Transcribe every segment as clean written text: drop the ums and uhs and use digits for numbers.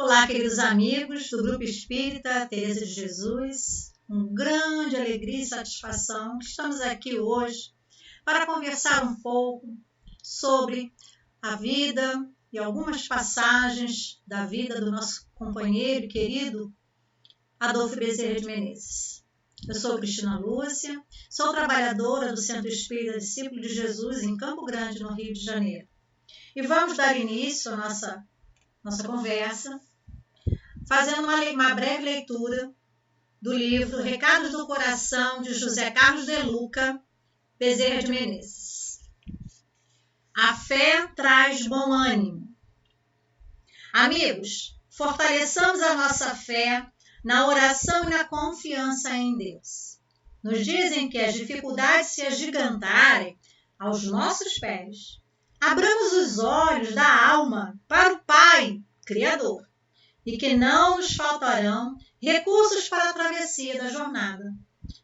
Olá, queridos amigos do Grupo Espírita Teresa de Jesus. Com grande alegria e satisfação, estamos aqui hoje para conversar um pouco sobre a vida e algumas passagens da vida do nosso companheiro e querido Adolfo Bezerra de Menezes. Eu sou Cristina Lúcia, sou trabalhadora do Centro Espírita Discípulo de Jesus em Campo Grande, no Rio de Janeiro. E vamos dar início à nossa conversa, fazendo uma breve leitura do livro Recados do Coração, de José Carlos de Luca Bezerra de Menezes. A fé traz bom ânimo. Amigos, fortaleçamos a nossa fé na oração e na confiança em Deus. Nos dizem que as dificuldades se agigantarem aos nossos pés. Abramos os olhos da alma para o Pai, Criador, e que não nos faltarão recursos para a travessia da jornada.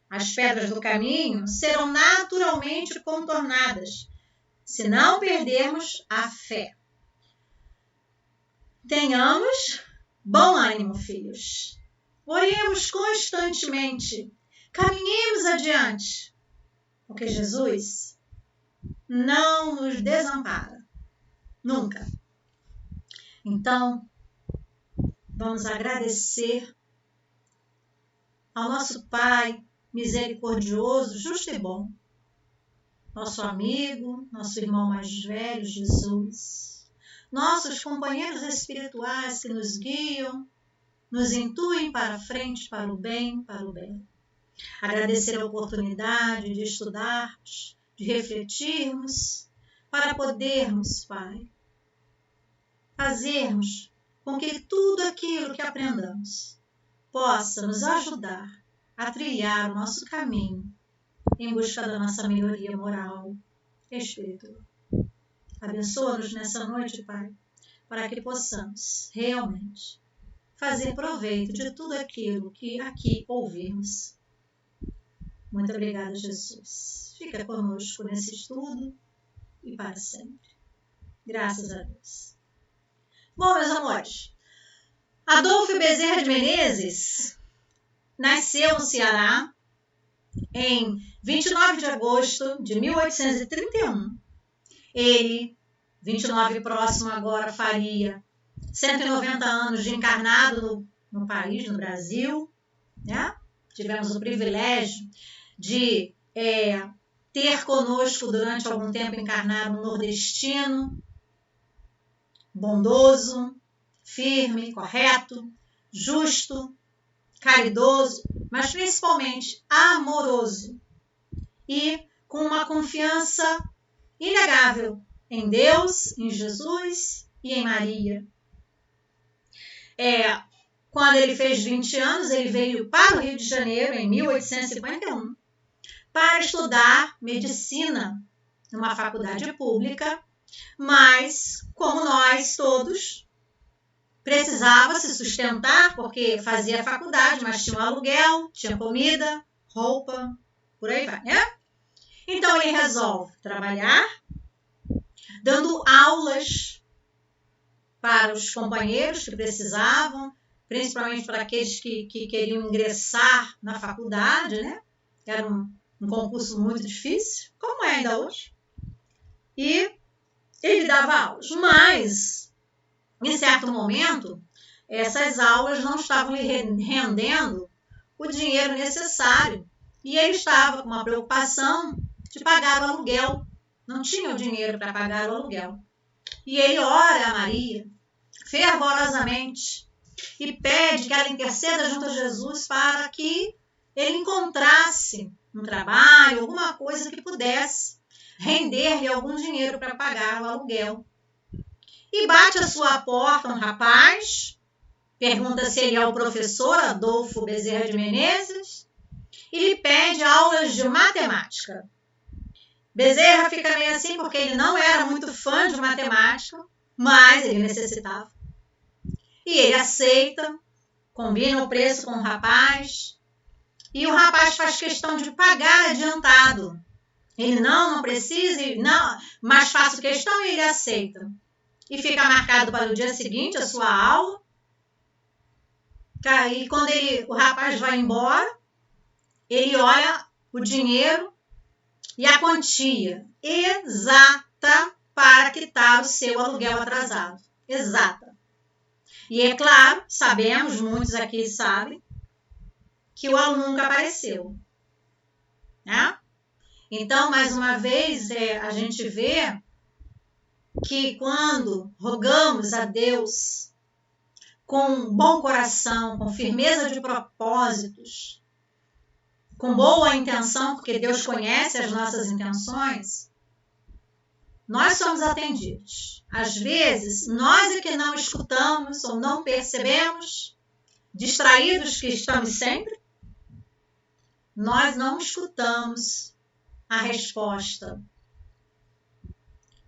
As pedras do caminho serão naturalmente contornadas, se não perdermos a fé. Tenhamos bom ânimo, filhos. Oremos constantemente, caminhemos adiante, porque Jesus não nos desampara, nunca. Então, vamos agradecer ao nosso Pai misericordioso, justo e bom, nosso amigo, nosso irmão mais velho, Jesus, nossos companheiros espirituais que nos guiam, nos intuem para a frente, para o bem, para o bem. Agradecer a oportunidade de estudarmos, de refletirmos, para podermos, Pai, fazermos com que tudo aquilo que aprendamos possa nos ajudar a trilhar o nosso caminho em busca da nossa melhoria moral e espiritual. Abençoa-nos nessa noite, Pai, para que possamos realmente fazer proveito de tudo aquilo que aqui ouvirmos. Muito obrigada, Jesus. Fica conosco nesse estudo e para sempre. Graças a Deus. Bom, meus amores, Adolfo Bezerra de Menezes nasceu no Ceará em 29 de agosto de 1831. Ele, 29 próximo agora, faria 190 anos de encarnado no país, no Brasil, né? Tivemos o privilégio de ter conosco durante algum tempo encarnado um nordestino, bondoso, firme, correto, justo, caridoso, mas principalmente amoroso e com uma confiança inegável em Deus, em Jesus e em Maria. Quando ele fez 20 anos, ele veio para o Rio de Janeiro, em 1851, para estudar medicina numa faculdade pública, mas, como nós todos, precisava se sustentar, porque fazia faculdade, mas tinha um aluguel, tinha comida, roupa, por aí vai, né? Então, ele resolve trabalhar, dando aulas para os companheiros que precisavam, principalmente para aqueles que queriam ingressar na faculdade, né? Era um concurso muito difícil, como é ainda hoje. E ele dava aulas, mas, em certo momento, essas aulas não estavam lhe rendendo o dinheiro necessário. E ele estava com uma preocupação de pagar o aluguel. Não tinha o dinheiro para pagar o aluguel. E ele ora a Maria fervorosamente e pede que ela interceda junto a Jesus para que ele encontrasse um trabalho, alguma coisa que pudesse render-lhe algum dinheiro para pagar o aluguel. E bate à sua porta um rapaz, pergunta se ele é o professor Adolfo Bezerra de Menezes e lhe pede aulas de matemática. Bezerra fica meio assim porque ele não era muito fã de matemática, mas ele necessitava. E ele aceita, combina o preço com o rapaz, e o rapaz faz questão de pagar adiantado. Ele não precisa, não, mas faço questão e ele aceita. E fica marcado para o dia seguinte a sua aula, E quando o rapaz vai embora, ele olha o dinheiro e a quantia exata para quitar o seu aluguel atrasado. Exata. E é claro, sabemos, muitos aqui sabem, que o aluno nunca apareceu. Né? Então, mais uma vez, a gente vê que quando rogamos a Deus com bom coração, com firmeza de propósitos, com boa intenção, porque Deus conhece as nossas intenções, nós somos atendidos. Às vezes, nós é que não escutamos ou não percebemos, distraídos que estamos sempre, nós não escutamos a resposta.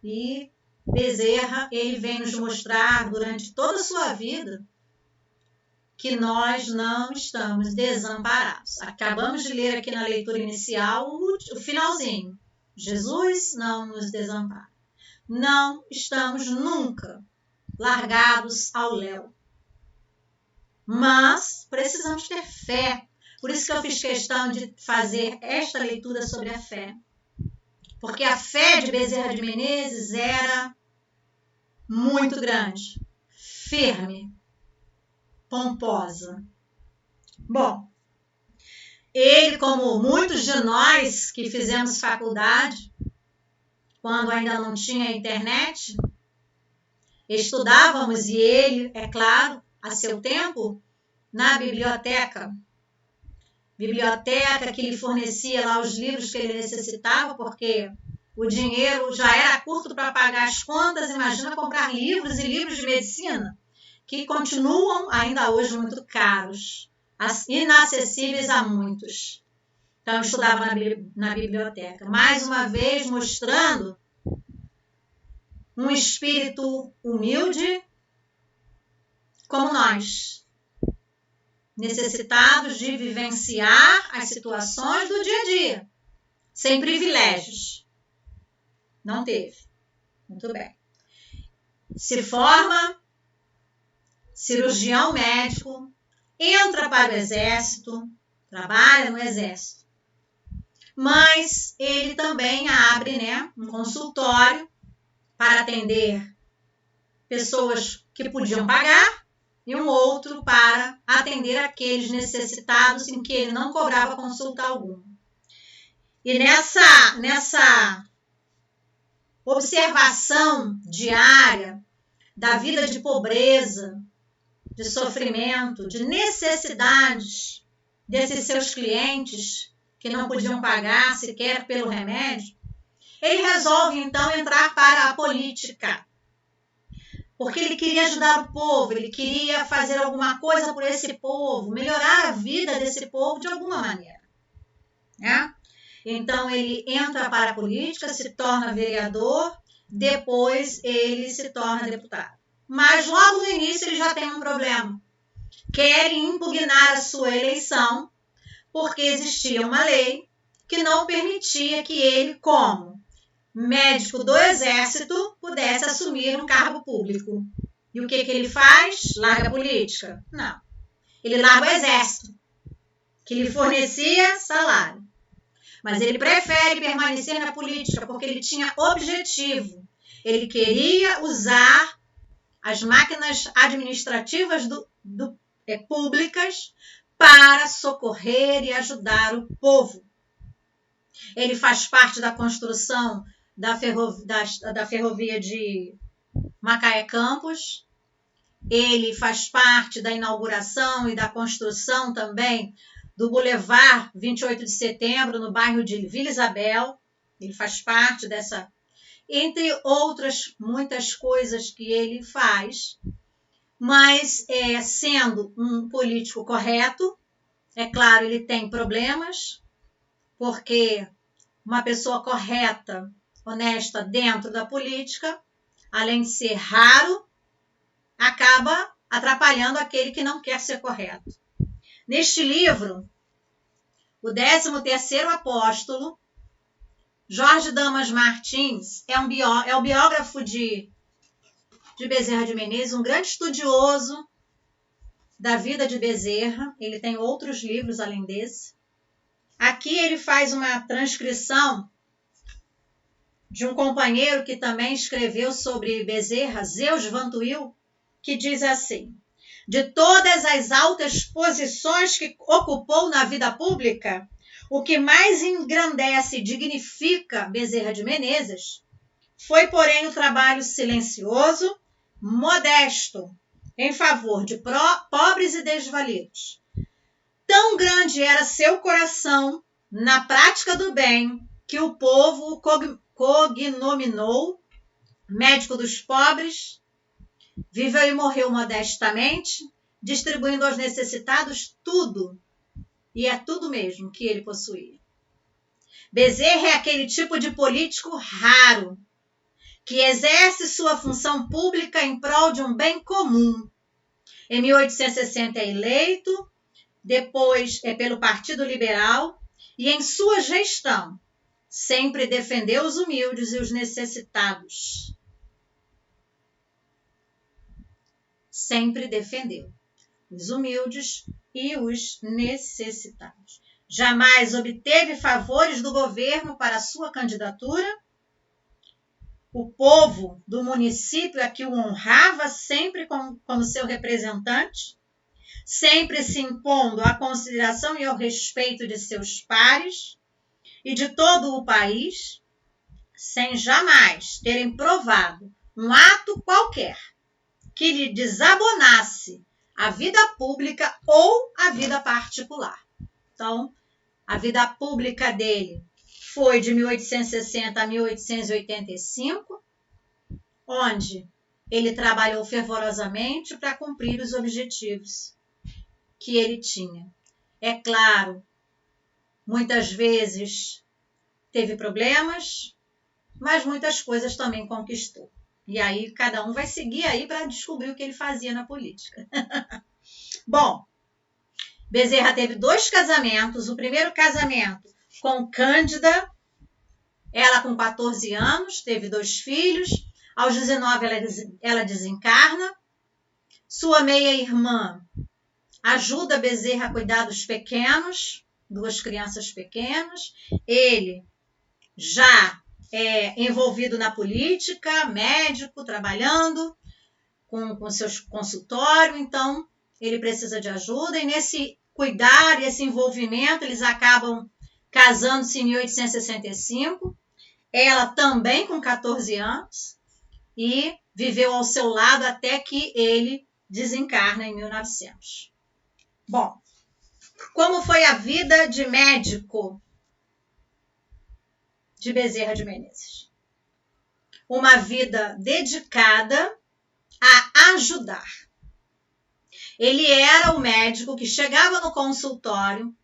E Bezerra, ele vem nos mostrar durante toda a sua vida que nós não estamos desamparados. Acabamos de ler aqui na leitura inicial o finalzinho. Jesus não nos desampara. Não estamos nunca largados ao léu. Mas precisamos ter fé. Por isso que eu fiz questão de fazer esta leitura sobre a fé. Porque a fé de Bezerra de Menezes era muito grande, firme, pomposa. Bom, ele, como muitos de nós que fizemos faculdade, quando ainda não tinha internet, estudávamos, e ele, é claro, a seu tempo, na biblioteca. Biblioteca que lhe fornecia lá os livros que ele necessitava, porque o dinheiro já era curto para pagar as contas. Imagina comprar livros e livros de medicina, que continuam ainda hoje muito caros, inacessíveis a muitos. Então, eu estudava na biblioteca. Mais uma vez, mostrando um espírito humilde como nós, necessitados de vivenciar as situações do dia a dia, sem privilégios. Não teve. Muito bem. Se forma cirurgião médico, entra para o exército, trabalha no exército. Mas ele também abre, um consultório para atender pessoas que podiam pagar e um outro para atender aqueles necessitados em que ele não cobrava consulta alguma. E nessa observação diária da vida de pobreza, de sofrimento, de necessidades desses seus clientes que não podiam pagar sequer pelo remédio, ele resolve então entrar para a política. Porque ele queria ajudar o povo, ele queria fazer alguma coisa por esse povo, melhorar a vida desse povo de alguma maneira. Então ele entra para a política, se torna vereador, depois ele se torna deputado. Mas logo no início ele já tem um problema. Querem impugnar a sua eleição, porque existia uma lei que não permitia que ele, como médico do exército, pudesse assumir um cargo público. E o que ele faz? Larga a política? Não. Ele larga o exército, que lhe fornecia salário. Mas ele prefere permanecer na política porque ele tinha objetivo. Ele queria usar as máquinas administrativas públicas para socorrer e ajudar o povo. Ele faz parte da construção da ferrovia de Macaé-Campos. Ele faz parte da inauguração e da construção também do Boulevard 28 de Setembro, no bairro de Vila Isabel. Ele faz parte dessa, entre outras muitas coisas que ele faz, mas sendo um político correto. É claro, ele tem problemas, porque uma pessoa correta, honesta dentro da política, além de ser raro, acaba atrapalhando aquele que não quer ser correto. Neste livro, o 13º Apóstolo, Jorge Damas Martins, é o biógrafo de Bezerra de Menezes, um grande estudioso da vida de Bezerra. Ele tem outros livros além desse. Aqui ele faz uma transcrição de um companheiro que também escreveu sobre Bezerra, Zeus Vantuil, que diz assim: de todas as altas posições que ocupou na vida pública, o que mais engrandece e dignifica Bezerra de Menezes foi, porém, o trabalho silencioso, modesto, em favor de pobres e desvalidos. Tão grande era seu coração na prática do bem que o povo o cognominou médico dos pobres. Viveu e morreu modestamente, distribuindo aos necessitados tudo, e é tudo mesmo que ele possuía. Bezerra é aquele tipo de político raro, que exerce sua função pública em prol de um bem comum. Em 1860 é eleito, depois é pelo Partido Liberal, e em sua gestão sempre defendeu os humildes e os necessitados. Sempre defendeu os humildes e os necessitados. Jamais obteve favores do governo para sua candidatura. O povo do município a que o honrava sempre como seu representante, sempre se impondo à consideração e ao respeito de seus pares e de todo o país, sem jamais terem provado um ato qualquer que lhe desabonasse a vida pública ou a vida particular. Então, a vida pública dele foi de 1860 a 1885, onde ele trabalhou fervorosamente para cumprir os objetivos que ele tinha. É claro, muitas vezes teve problemas, mas muitas coisas também conquistou. E aí cada um vai seguir aí para descobrir o que ele fazia na política. Bom, Bezerra teve 2 casamentos. O primeiro casamento com Cândida, ela com 14 anos, teve 2 filhos. Aos 19 ela desencarna. Sua meia-irmã ajuda Bezerra a cuidar dos pequenos, 2 crianças pequenas. Ele já envolvido na política, médico, trabalhando com seus consultórios, então ele precisa de ajuda, e nesse cuidar e esse envolvimento eles acabam casando-se em 1865, ela também com 14 anos, e viveu ao seu lado até que ele desencarna em 1900. Bom, como foi a vida de médico de Bezerra de Menezes? Uma vida dedicada a ajudar. Ele era o médico que chegava no consultório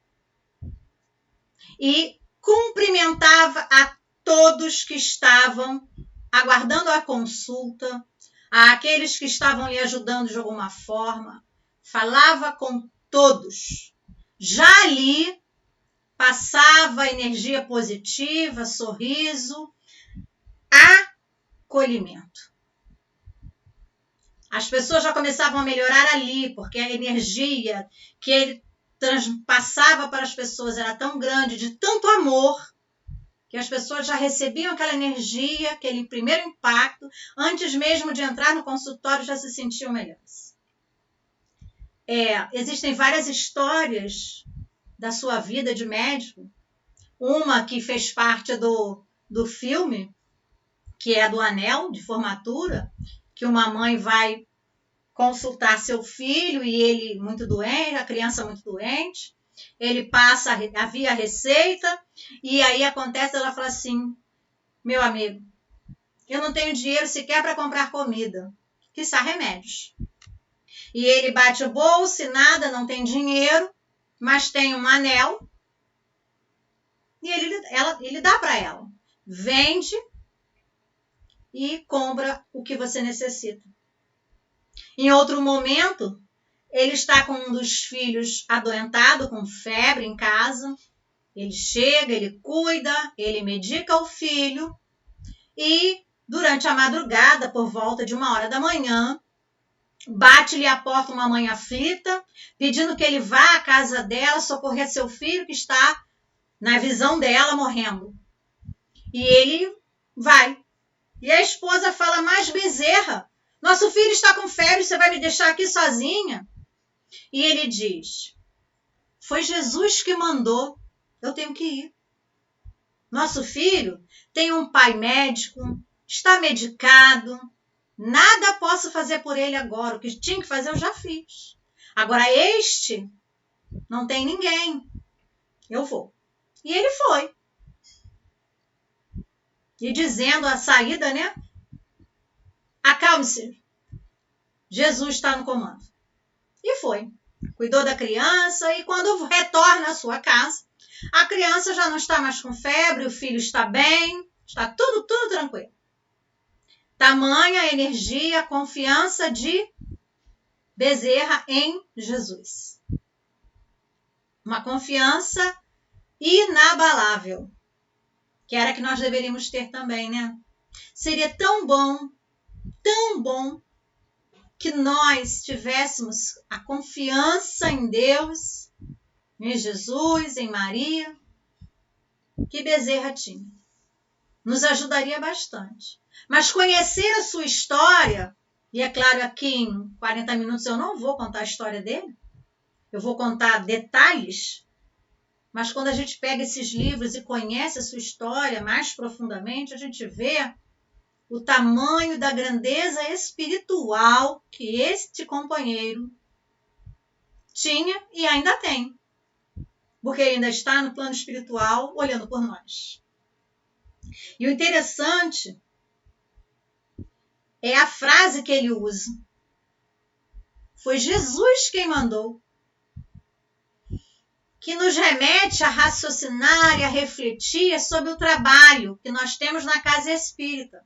e cumprimentava a todos que estavam aguardando a consulta, àqueles que estavam lhe ajudando de alguma forma, falava com todos. Já ali passava energia positiva, sorriso, acolhimento. As pessoas já começavam a melhorar ali, porque a energia que ele passava para as pessoas era tão grande, de tanto amor, que as pessoas já recebiam aquela energia, aquele primeiro impacto, antes mesmo de entrar no consultório já se sentiam melhores. Existem várias histórias da sua vida de médico. Uma que fez parte do filme, que é a do anel de formatura, que uma mãe vai consultar seu filho e ele muito doente, a criança muito doente, ele passa a receita e aí acontece, ela fala assim: meu amigo, eu não tenho dinheiro sequer para comprar comida, quiçá remédios. E ele bate o bolso e nada, não tem dinheiro, mas tem um anel e ele dá para ela. Vende e compra o que você necessita. Em outro momento, ele está com um dos filhos adoentado, com febre em casa. Ele chega, ele cuida, ele medica o filho e durante a madrugada, por volta de 1h da manhã, Bate-lhe à porta uma mãe aflita, pedindo que ele vá à casa dela socorrer seu filho que está, na visão dela, morrendo. E ele vai. E a esposa fala, mas Bezerra, nosso filho está com febre, você vai me deixar aqui sozinha? E ele diz, foi Jesus que mandou, eu tenho que ir. Nosso filho tem um pai médico, está medicado, nada posso fazer por ele agora, o que tinha que fazer eu já fiz. Agora este não tem ninguém, eu vou. E ele foi. E dizendo a saída, né? Acalme-se, Jesus está no comando. E foi. Cuidou da criança e quando retorna à sua casa, a criança já não está mais com febre, o filho está bem, está tudo tranquilo. Tamanha energia, confiança de Bezerra em Jesus. Uma confiança inabalável, que era que nós deveríamos ter também, né? Seria tão bom que nós tivéssemos a confiança em Deus, em Jesus, em Maria, que Bezerra tinha. Nos ajudaria bastante. Mas conhecer a sua história, e é claro, aqui em 40 minutos eu não vou contar a história dele, eu vou contar detalhes, mas quando a gente pega esses livros e conhece a sua história mais profundamente, a gente vê o tamanho da grandeza espiritual que este companheiro tinha e ainda tem. Porque ele ainda está no plano espiritual olhando por nós. E o interessante é a frase que ele usa. Foi Jesus quem mandou. Que nos remete a raciocinar e a refletir sobre o trabalho que nós temos na casa espírita.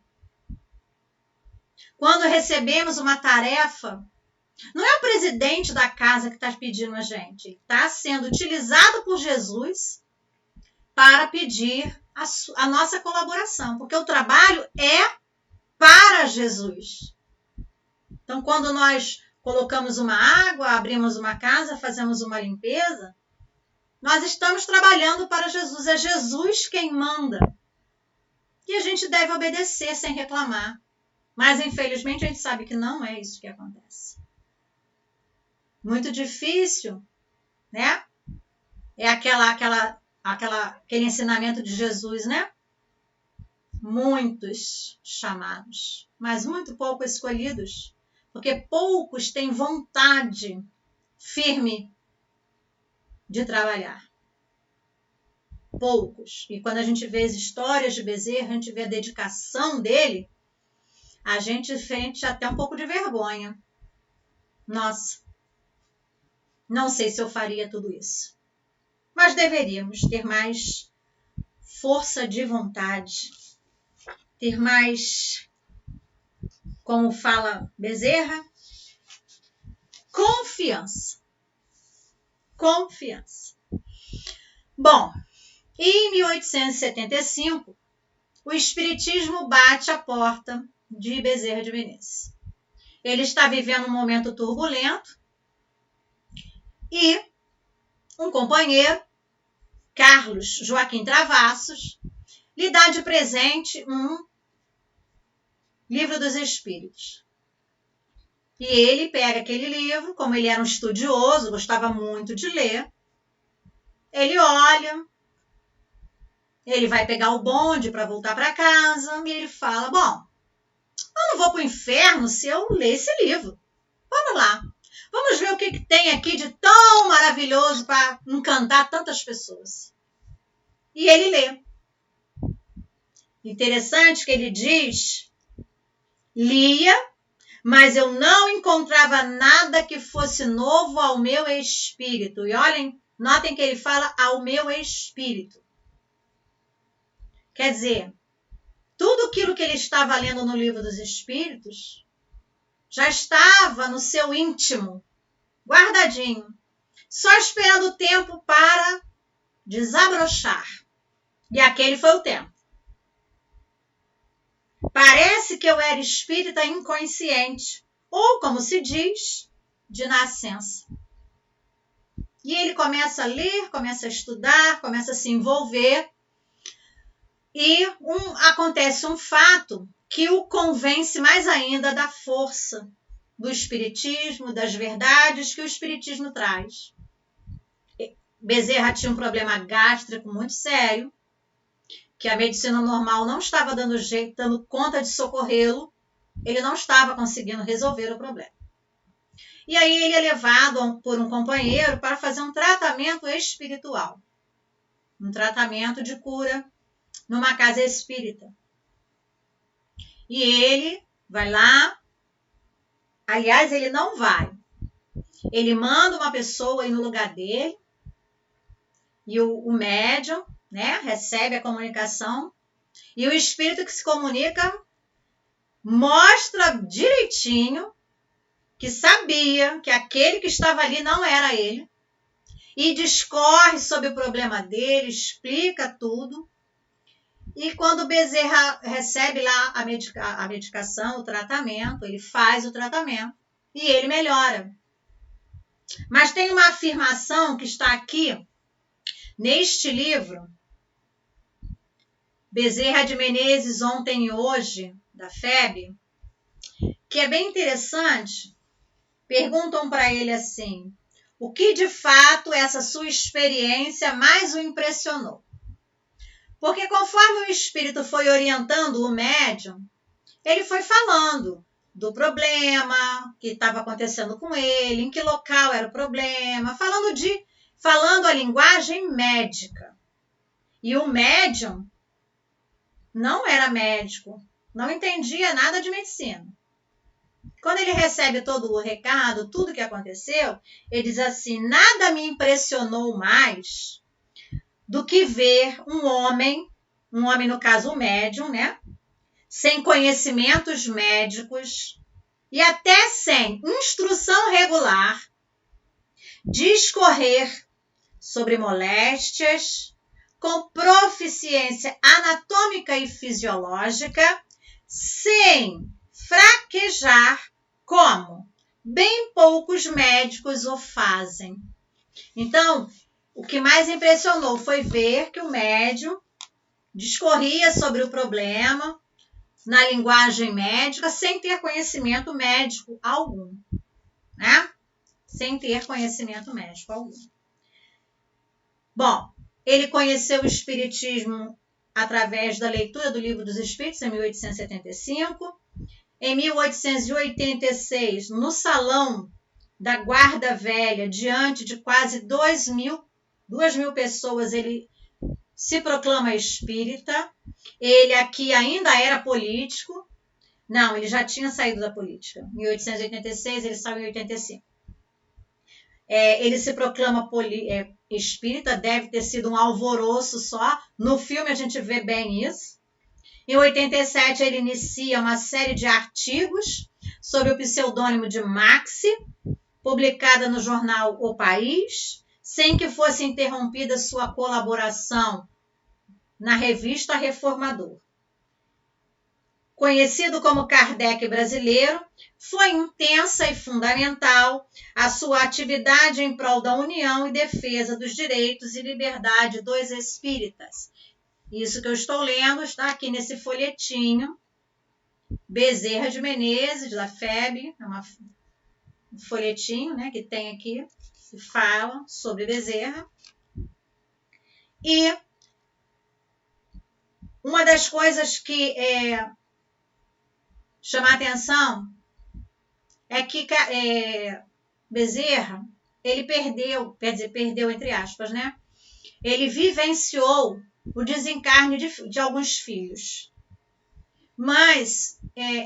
Quando recebemos uma tarefa, não é o presidente da casa que está pedindo a gente. Ele está sendo utilizado por Jesus para pedir a nossa colaboração. Porque o trabalho é para Jesus. Então, quando nós colocamos uma água, abrimos uma casa, fazemos uma limpeza, nós estamos trabalhando para Jesus. É Jesus quem manda. E a gente deve obedecer sem reclamar. Mas, infelizmente, a gente sabe que não é isso que acontece. Muito difícil, né? É aquele ensinamento de Jesus, né? Muitos chamados, mas muito pouco escolhidos, porque poucos têm vontade firme de trabalhar. Poucos. E quando a gente vê as histórias de Bezerra, a gente vê a dedicação dele, a gente sente até um pouco de vergonha. Nossa, não sei se eu faria tudo isso. Mas deveríamos ter mais força de vontade, ter mais, como fala Bezerra, confiança. Confiança. Bom, em 1875, o Espiritismo bate a porta de Bezerra de Menezes. Ele está vivendo um momento turbulento e um companheiro, Carlos Joaquim Travassos, lhe dá de presente um Livro dos Espíritos. E ele pega aquele livro, como ele era um estudioso, gostava muito de ler, ele olha, ele vai pegar o bonde para voltar para casa e ele fala, bom, eu não vou para o inferno se eu ler esse livro. Vamos lá. Vamos ver o que tem aqui de tão maravilhoso para encantar tantas pessoas. E ele lê. Interessante que ele diz, lia, mas eu não encontrava nada que fosse novo ao meu espírito. E olhem, notem que ele fala ao meu espírito. Quer dizer, tudo aquilo que ele estava lendo no Livro dos Espíritos já estava no seu íntimo, guardadinho, só esperando o tempo para desabrochar. E aquele foi o tempo. Parece que eu era espírita inconsciente, ou, como se diz, de nascença. E ele começa a ler, começa a estudar, começa a se envolver, e acontece um fato que o convence mais ainda da força do Espiritismo, das verdades que o Espiritismo traz. Bezerra tinha um problema gástrico muito sério, que a medicina normal não estava dando jeito, dando conta de socorrê-lo, ele não estava conseguindo resolver o problema. E aí ele é levado por um companheiro para fazer um tratamento espiritual, um tratamento de cura numa casa espírita. E ele vai lá, aliás, ele não vai, ele manda uma pessoa ir no lugar dele, e o médium, né, recebe a comunicação, e o espírito que se comunica mostra direitinho que sabia que aquele que estava ali não era ele, e discorre sobre o problema dele, explica tudo. E quando o Bezerra recebe lá a medicação, o tratamento, ele faz o tratamento e ele melhora. Mas tem uma afirmação que está aqui neste livro, Bezerra de Menezes, Ontem e Hoje, da FEB, que é bem interessante. Perguntam para ele assim: o que de fato essa sua experiência mais o impressionou? Porque conforme o espírito foi orientando o médium, ele foi falando do problema que estava acontecendo com ele, em que local era o problema, falando a linguagem médica. E o médium não era médico, não entendia nada de medicina. Quando ele recebe todo o recado, tudo que aconteceu, ele diz assim: nada me impressionou mais do que ver um homem no caso o médium, né, sem conhecimentos médicos e até sem instrução regular, discorrer sobre moléstias com proficiência anatômica e fisiológica, sem fraquejar, como bem poucos médicos o fazem. Então, o que mais impressionou foi ver que o médium discorria sobre o problema na linguagem médica sem ter conhecimento médico algum, né? Sem ter conhecimento médico algum. Bom, ele conheceu o Espiritismo através da leitura do Livro dos Espíritos, em 1875. Em 1886, no Salão da Guarda Velha, diante de quase 2.000 pessoas, ele se proclama espírita. Ele aqui ainda era político. Não, ele já tinha saído da política. Em 1886, ele saiu em 85. Ele se proclama espírita, deve ter sido um alvoroço só. No filme a gente vê bem isso. Em 87, ele inicia uma série de artigos sob o pseudônimo de Maxi, publicada no jornal O País, sem que fosse interrompida sua colaboração na revista Reformador. Conhecido como Kardec brasileiro, foi intensa e fundamental a sua atividade em prol da união e defesa dos direitos e liberdade dos espíritas. Isso que eu estou lendo está aqui nesse folhetinho, Bezerra de Menezes, da FEB, é um folhetinho, né, que tem aqui, que fala sobre Bezerra. E uma das coisas que chama a atenção é que Bezerra, ele perdeu entre aspas, né? Ele vivenciou o desencarne de alguns filhos, mas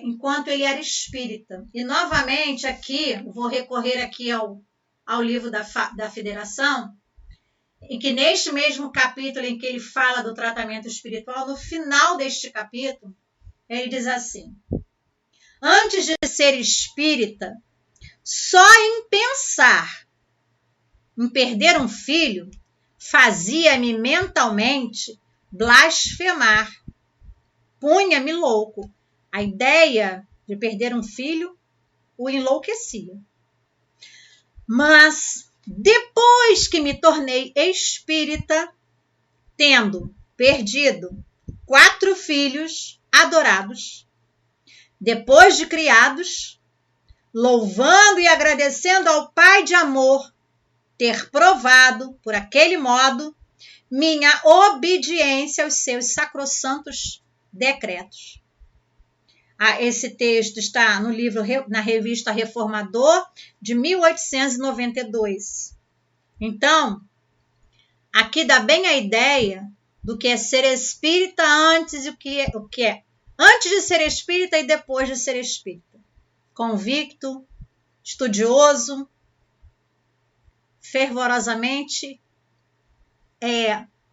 enquanto ele era espírita. E novamente aqui, vou recorrer aqui ao livro da Federação, em que neste mesmo capítulo em que ele fala do tratamento espiritual, no final deste capítulo, ele diz assim: antes de ser espírita, só em pensar em perder um filho, fazia-me mentalmente blasfemar. Punha-me louco. A ideia de perder um filho o enlouquecia. Mas depois que me tornei espírita, tendo perdido 4 filhos adorados, depois de criados, louvando e agradecendo ao Pai de amor ter provado, por aquele modo, minha obediência aos seus sacrossantos decretos. Esse texto está no livro, na revista Reformador, de 1892. Então, aqui dá bem a ideia do que é ser espírita antes e o que é antes de ser espírita e depois de ser espírita. Convicto, estudioso, fervorosamente,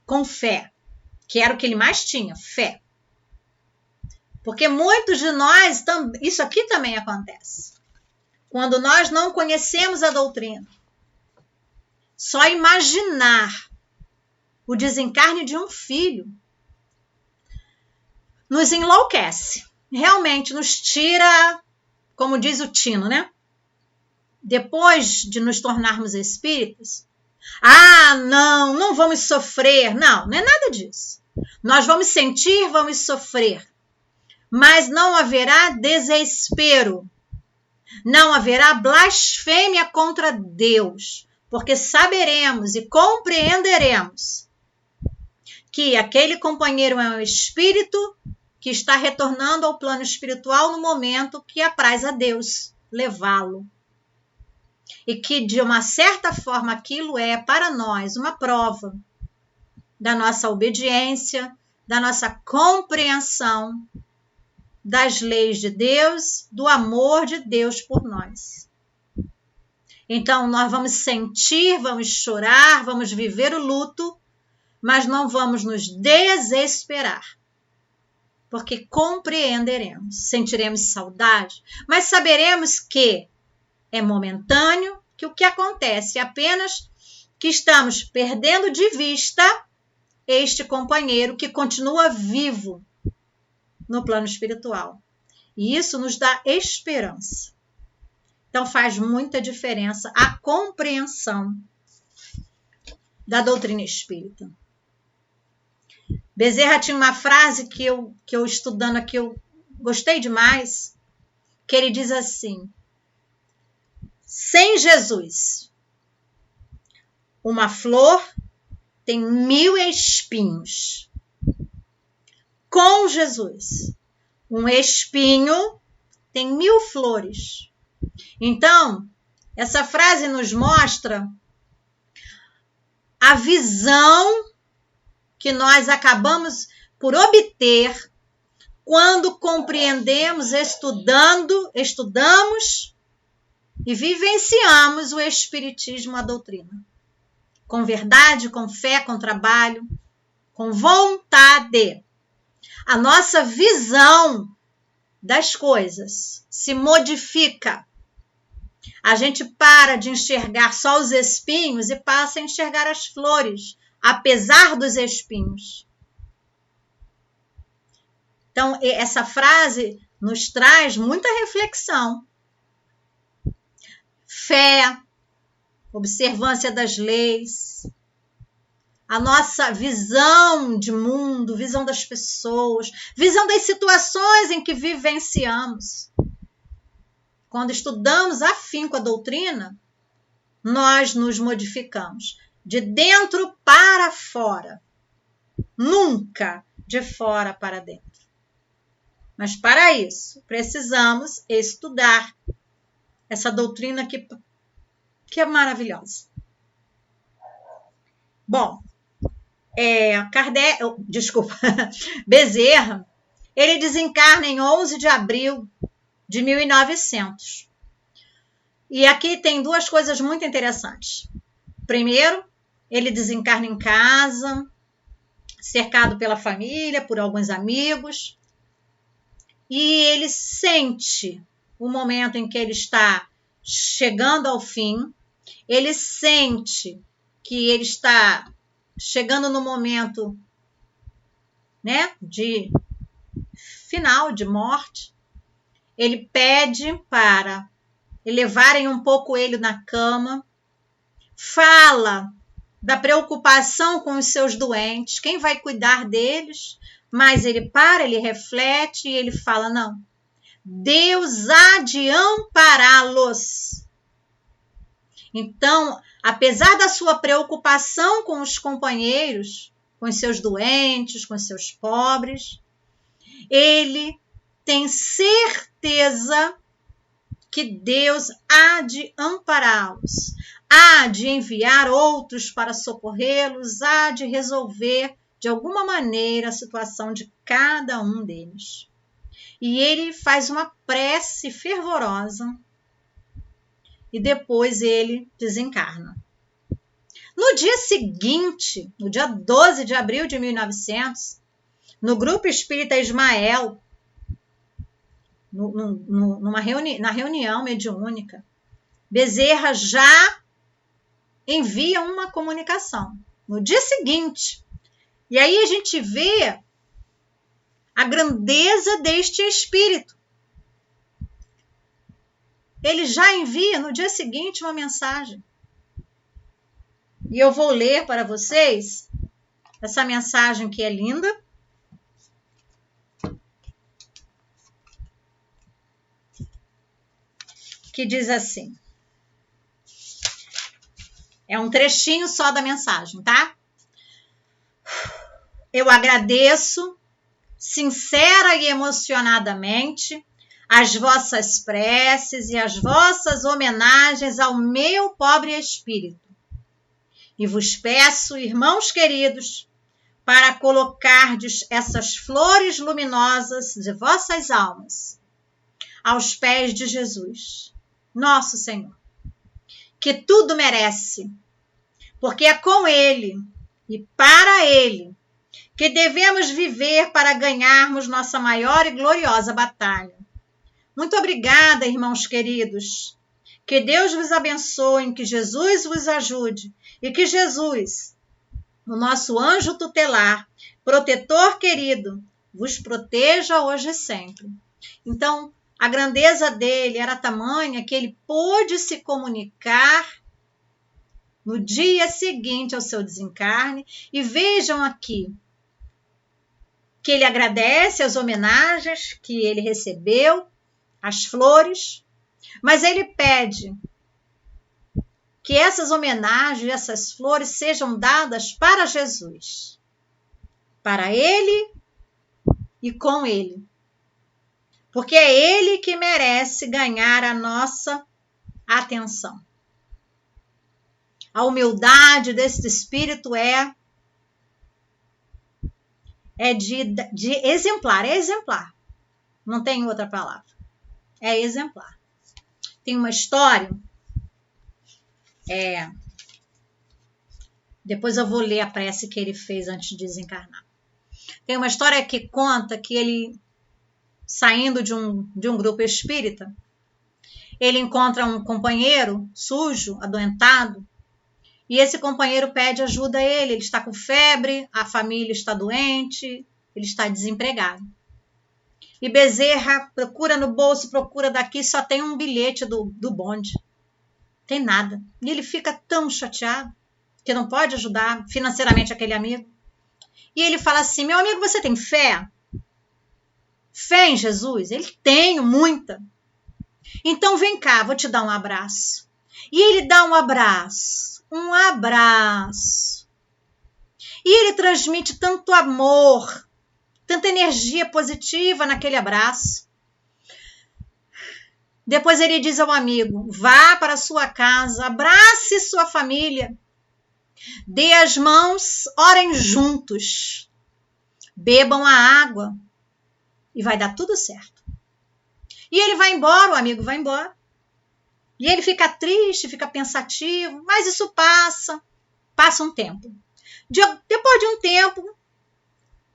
com fé, que era o que ele mais tinha, fé. Porque muitos de nós, isso aqui também acontece. Quando nós não conhecemos a doutrina, só imaginar o desencarne de um filho nos enlouquece. Realmente nos tira, como diz o Tino, né? Depois de nos tornarmos espíritas, não vamos sofrer. Não é nada disso. Nós vamos sentir, vamos sofrer. Mas não haverá desespero. Não haverá blasfêmia contra Deus. Porque saberemos e compreenderemos que aquele companheiro é um espírito que está retornando ao plano espiritual no momento que apraz a Deus levá-lo. E que, de uma certa forma, aquilo é, para nós, uma prova da nossa obediência, da nossa compreensão das leis de Deus, do amor de Deus por nós. Então, nós vamos sentir, vamos chorar, vamos viver o luto, mas não vamos nos desesperar, porque compreenderemos, sentiremos saudade, mas saberemos que é momentâneo, que o que acontece é apenas que estamos perdendo de vista este companheiro que continua vivo no plano espiritual. E isso nos dá esperança. Então faz muita diferença a compreensão da doutrina espírita. Bezerra tinha uma frase que eu estudando aqui, eu gostei demais, que ele diz assim: sem Jesus, uma flor tem 1000 espinhos. Com Jesus, um espinho tem 1000 flores. Então, essa frase nos mostra a visão que nós acabamos por obter quando compreendemos, estudamos e vivenciamos o Espiritismo, a doutrina. Com verdade, com fé, com trabalho, com vontade. A nossa visão das coisas se modifica. A gente para de enxergar só os espinhos e passa a enxergar as flores, apesar dos espinhos. Então, essa frase nos traz muita reflexão. Fé, observância das leis, a nossa visão de mundo, visão das pessoas, visão das situações em que vivenciamos. Quando estudamos afinco a doutrina, nós nos modificamos de dentro para fora, nunca de fora para dentro. Mas para isso, precisamos estudar essa doutrina que é maravilhosa. Bom, Bezerra, ele desencarna em 11 de abril de 1900. E aqui tem 2 coisas muito interessantes. Primeiro, ele desencarna em casa, cercado pela família, por alguns amigos, e ele sente o momento em que ele está chegando ao fim, ele sente que ele está chegando no momento, né, de final, de morte. Ele pede para e levarem um pouco ele na cama. Fala da preocupação com os seus doentes, quem vai cuidar deles? Mas ele para, ele reflete e ele fala, não, Deus há de ampará-los. Então, apesar da sua preocupação com os companheiros, com os seus doentes, com os seus pobres, ele tem certeza que Deus há de ampará-los, há de enviar outros para socorrê-los, há de resolver de alguma maneira a situação de cada um deles. E ele faz uma prece fervorosa e depois ele desencarna. No dia seguinte, no dia 12 de abril de 1900, no Grupo Espírita Ismael, na reunião mediúnica, Bezerra já envia uma comunicação. No dia seguinte. E aí a gente vê a grandeza deste espírito. Ele já envia no dia seguinte uma mensagem. E eu vou ler para vocês essa mensagem que é linda. Que diz assim. É um trechinho só da mensagem, tá? Eu agradeço, sincera e emocionadamente, as vossas preces e as vossas homenagens ao meu pobre espírito. E vos peço, irmãos queridos, para colocardes essas flores luminosas de vossas almas aos pés de Jesus, nosso Senhor, que tudo merece, porque é com Ele e para Ele que devemos viver para ganharmos nossa maior e gloriosa batalha. Muito obrigada, irmãos queridos. Que Deus vos abençoe, que Jesus vos ajude e que Jesus, o nosso anjo tutelar, protetor querido, vos proteja hoje e sempre. Então, a grandeza dele era tamanha que ele pôde se comunicar no dia seguinte ao seu desencarne. E vejam aqui que ele agradece as homenagens que ele recebeu, as flores, mas ele pede que essas homenagens, essas flores sejam dadas para Jesus, para ele e com ele. Porque é ele que merece ganhar a nossa atenção. A humildade desse espírito é de exemplar, é exemplar. Não tem outra palavra. É exemplar. Tem uma história, depois eu vou ler a prece que ele fez antes de desencarnar. Tem uma história que conta que ele, saindo de um grupo espírita, ele encontra um companheiro sujo, adoentado, e esse companheiro pede ajuda a ele. Ele está com febre, a família está doente, ele está desempregado. E Bezerra procura no bolso, procura daqui, só tem um bilhete do bonde. Tem nada. E ele fica tão chateado que não pode ajudar financeiramente aquele amigo. E ele fala assim, meu amigo, você tem fé? Fé em Jesus? Ele tem muita. Então vem cá, vou te dar um abraço. E ele dá um abraço. Um abraço. E ele transmite tanto amor, tanta energia positiva naquele abraço. Depois ele diz ao amigo, vá para sua casa, abrace sua família, dê as mãos, orem juntos, bebam a água e vai dar tudo certo. E ele vai embora, o amigo vai embora. E ele fica triste, fica pensativo, mas isso passa um tempo. Depois de um tempo,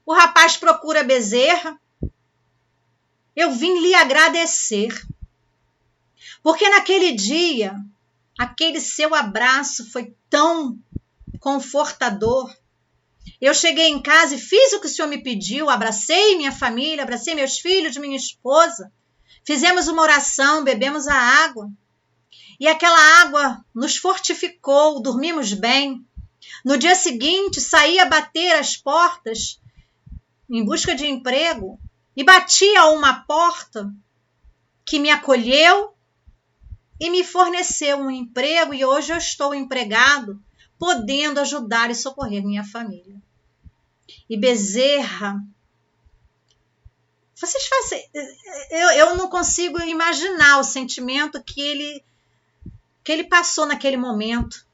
o rapaz procura Bezerra. Eu vim lhe agradecer, porque naquele dia, aquele seu abraço foi tão confortador. Eu cheguei em casa e fiz o que o senhor me pediu, abracei minha família, abracei meus filhos, minha esposa, fizemos uma oração, bebemos a água E aquela água nos fortificou, dormimos bem. No dia seguinte, saí a bater as portas em busca de emprego e bati a uma porta que me acolheu e me forneceu um emprego, e hoje eu estou empregado, podendo ajudar e socorrer minha família. E Bezerra, vocês fazem, eu não consigo imaginar o sentimento que ele passou naquele momento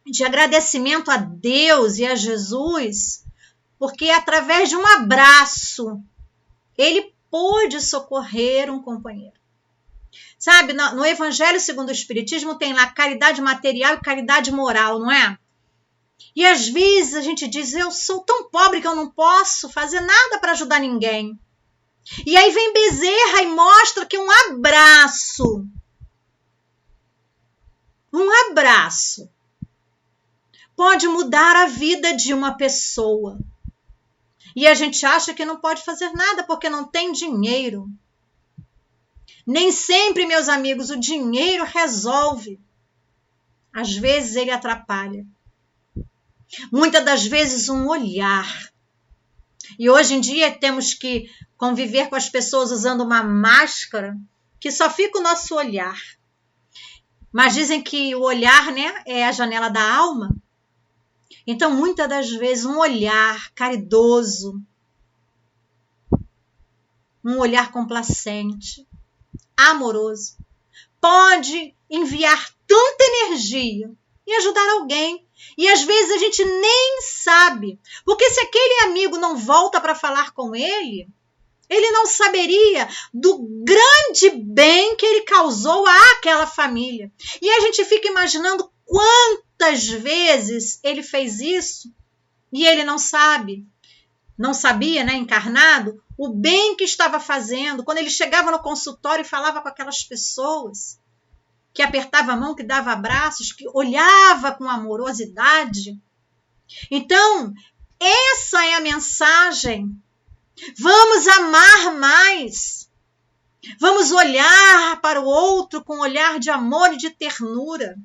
de agradecimento a Deus e a Jesus, porque através de um abraço ele pôde socorrer um companheiro. Sabe, no Evangelho segundo o Espiritismo tem lá caridade material e caridade moral, não é? E às vezes a gente diz, eu sou tão pobre que eu não posso fazer nada para ajudar ninguém. E aí vem Bezerra e mostra que um abraço pode mudar a vida de uma pessoa. E a gente acha que não pode fazer nada porque não tem dinheiro. Nem sempre, meus amigos, o dinheiro resolve. Às vezes ele atrapalha. Muitas das vezes um olhar. E hoje em dia temos que conviver com as pessoas usando uma máscara que só fica o nosso olhar. Mas dizem que o olhar, né, é a janela da alma. Então, muitas das vezes, um olhar caridoso, um olhar complacente, amoroso, pode enviar tanta energia e ajudar alguém. E às vezes a gente nem sabe, porque se aquele amigo não volta para falar com ele não saberia do grande bem que ele causou àquela família. E a gente fica imaginando quantas vezes ele fez isso e ele não sabe, não sabia, né, encarnado, o bem que estava fazendo, quando ele chegava no consultório e falava com aquelas pessoas, que apertava a mão, que dava abraços, que olhava com amorosidade. Então, essa é a mensagem. Vamos amar mais. Vamos olhar para o outro com um olhar de amor e de ternura,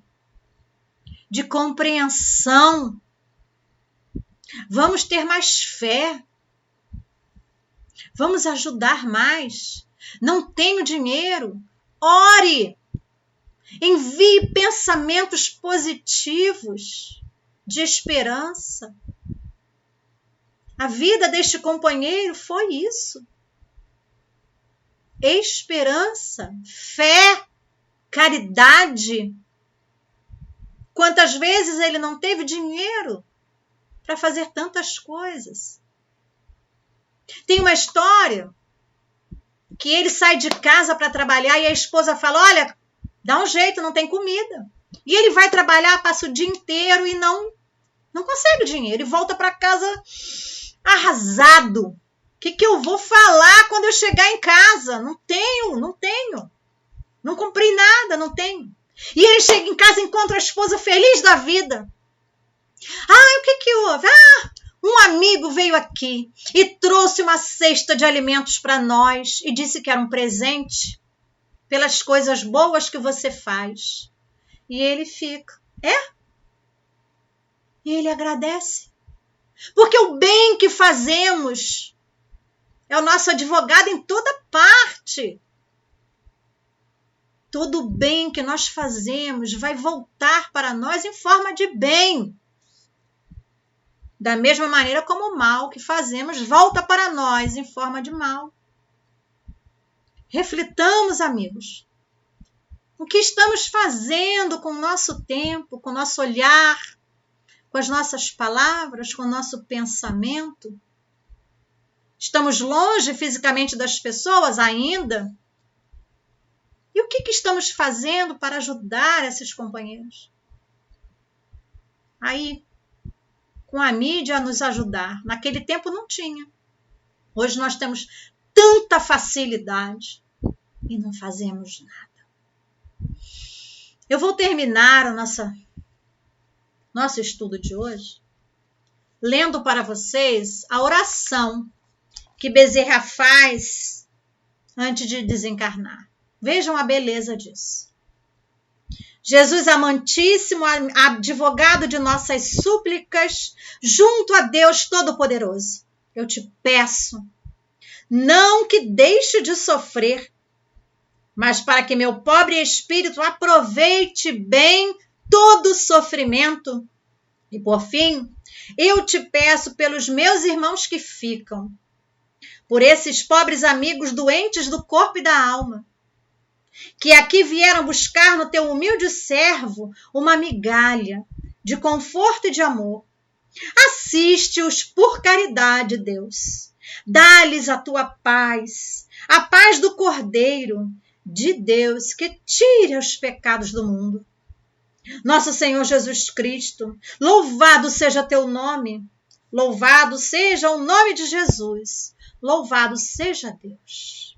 de compreensão. Vamos ter mais fé. Vamos ajudar mais. Não tenho dinheiro. Ore. Envie pensamentos positivos, de esperança. A vida deste companheiro foi isso. Esperança, fé, caridade. Quantas vezes ele não teve dinheiro para fazer tantas coisas? Tem uma história que ele sai de casa para trabalhar e a esposa fala, olha, dá um jeito, não tem comida. E ele vai trabalhar, passa o dia inteiro e não consegue dinheiro. E volta para casa arrasado. O que eu vou falar quando eu chegar em casa? Não tenho. Não comprei nada, não tenho. E ele chega em casa e encontra a esposa feliz da vida. O que houve? Um amigo veio aqui e trouxe uma cesta de alimentos para nós e disse que era um presente pelas coisas boas que você faz. E ele fica, E ele agradece. Porque o bem que fazemos é o nosso advogado em toda parte. Todo o bem que nós fazemos vai voltar para nós em forma de bem. Da mesma maneira como o mal que fazemos volta para nós em forma de mal. Reflitamos, amigos, o que estamos fazendo com o nosso tempo, com o nosso olhar, com as nossas palavras, com o nosso pensamento. Estamos longe fisicamente das pessoas ainda? E o que estamos fazendo para ajudar esses companheiros? Aí, com a mídia a nos ajudar. Naquele tempo não tinha. Hoje nós temos tanta facilidade e não fazemos nada. Eu vou terminar o nosso estudo de hoje lendo para vocês a oração que Bezerra faz antes de desencarnar. Vejam a beleza disso. Jesus amantíssimo, advogado de nossas súplicas, junto a Deus Todo-Poderoso, eu te peço, não que deixe de sofrer, mas para que meu pobre espírito aproveite bem todo o sofrimento. E por fim, eu te peço pelos meus irmãos que ficam, por esses pobres amigos doentes do corpo e da alma, que aqui vieram buscar no teu humilde servo uma migalha de conforto e de amor. Assiste-os por caridade, Deus. Dá-lhes a tua paz, a paz do Cordeiro de Deus que tira os pecados do mundo. Nosso Senhor Jesus Cristo, louvado seja teu nome, louvado seja o nome de Jesus, louvado seja Deus.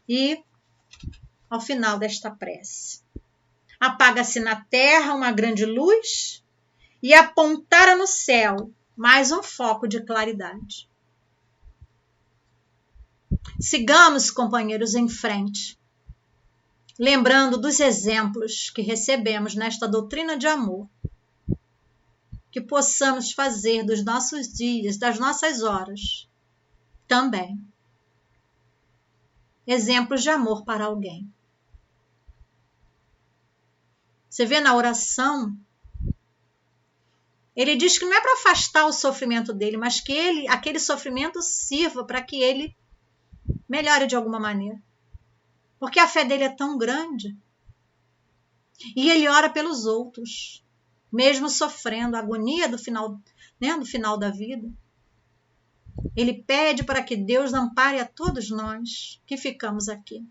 E, ao final desta prece, apaga-se na terra uma grande luz e apontara no céu mais um foco de claridade. Sigamos, companheiros, em frente, lembrando dos exemplos que recebemos nesta doutrina de amor, que possamos fazer dos nossos dias, das nossas horas, também exemplos de amor para alguém. Você vê na oração, ele diz que não é para afastar o sofrimento dele, mas que aquele sofrimento sirva para que ele melhore de alguma maneira. Porque a fé dele é tão grande. E ele ora pelos outros, mesmo sofrendo a agonia do final, do final da vida. Ele pede para que Deus ampare a todos nós que ficamos aqui.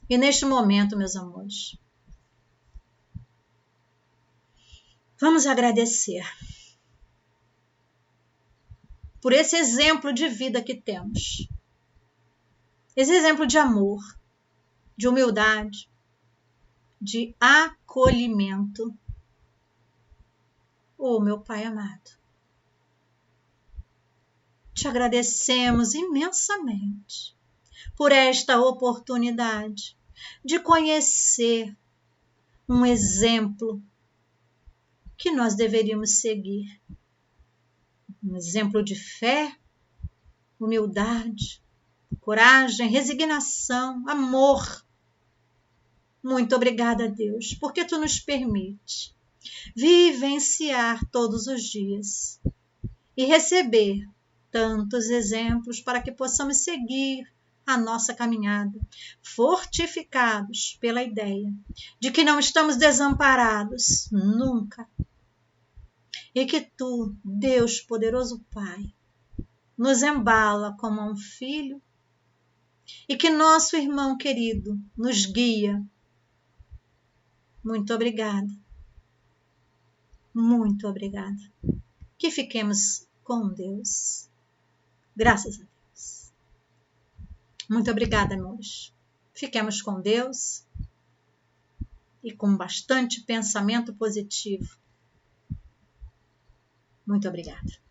E neste momento, meus amores, vamos agradecer por esse exemplo de vida que temos. Esse exemplo de amor, de humildade, de acolhimento. Oh, meu Pai amado, te agradecemos imensamente por esta oportunidade de conhecer um exemplo que nós deveríamos seguir. Um exemplo de fé, humildade, coragem, resignação, amor. Muito obrigada, Deus, porque tu nos permite vivenciar todos os dias e receber tantos exemplos para que possamos seguir a nossa caminhada, fortificados pela ideia de que não estamos desamparados nunca. E que tu, Deus poderoso Pai, nos embala como um filho e que nosso irmão querido nos guia. Muito obrigada. Muito obrigada. Que fiquemos com Deus. Graças a Deus. Muito obrigada, amores. Fiquemos com Deus e com bastante pensamento positivo. Muito obrigada.